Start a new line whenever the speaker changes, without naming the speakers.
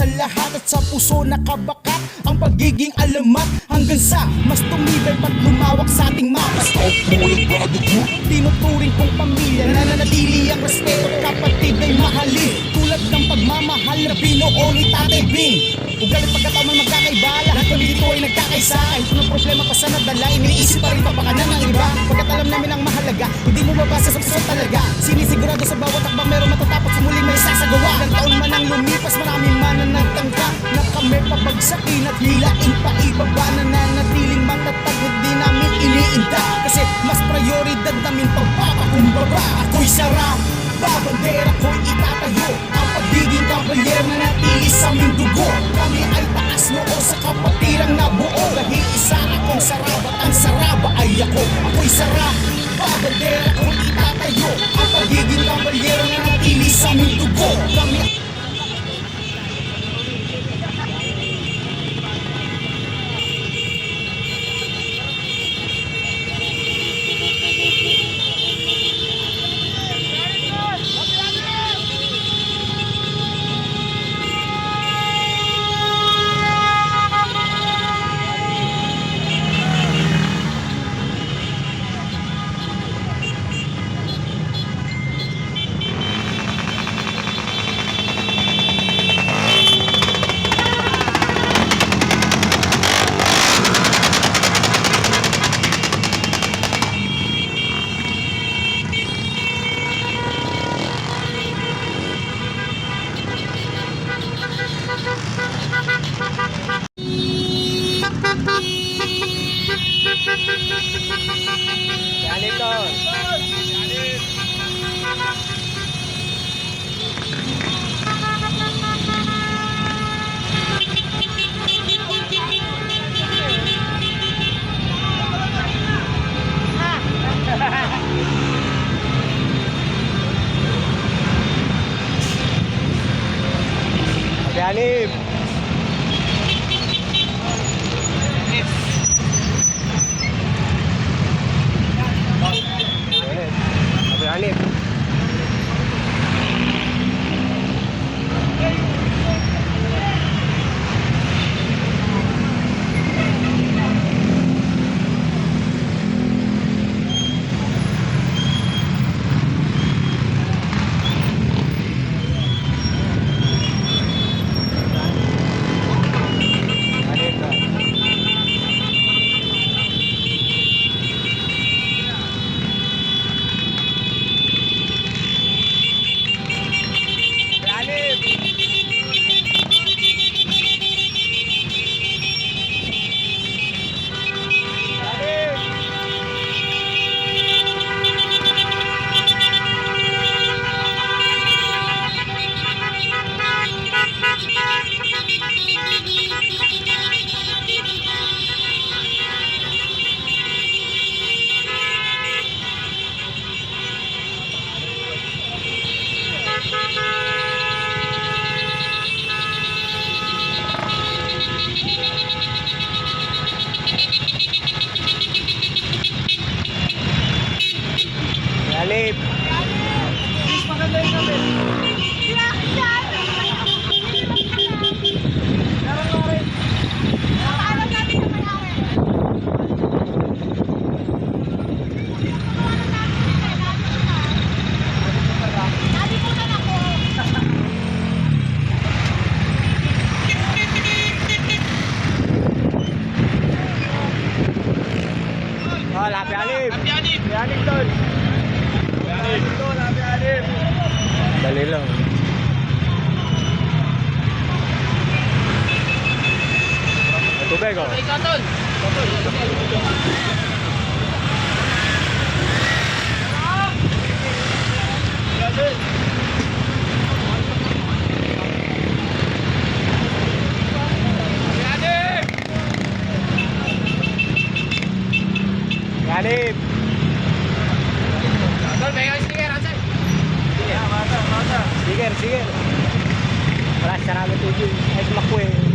sa lahat at sa puso nakabakat ang pagiging alamat hanggang sa mas tumibay pat lumawak sa ating mapas. Tinuturing kong pamilya na nanatili ang respeto at kapatid ay mahalin tulad ng pagmamahal na binuo ni Tatay Bing. Ugalit pagkataon magkakaiba, lahat kami dito ay nagkakaisa. Kahit kung ang problema pa sa nadala, iniisip pa rin papakanan ng iba. Pagkat alam namin ang mahalaga, hindi mo mabasa sa puso talaga. Sinisigurado sa bawat akbang meron matatapos, sa muli may sasagawa. Ilang taon man ang lumipas, marami man ang nagtangka na kami pabagsakin at hilain pa ibaba. Nananatiling matatag, hindi namin iniinda kasi mas prioridad namin pagpapakumbaba. Ako'y sarap, babandera ko'y itatayo, ang pagiging kabalyer na natili sa aming dugo. Kami ay taas noo sa kapatirang nabuo, dahil isa akong sarap at ang saraba ay ako. Ako'y sarap, babandera ko'y itatayo, ang pagiging kabalyer na natili sa aming dugo. Kami
Hanif. Hanif. Hanif. Oh, Lapi Hanif. Lapi Hanif doon. Dali lang. Tubig oh. Ikatol. Hanif. Stiker. Wala, sarado tujuh. Ay, sumakwe.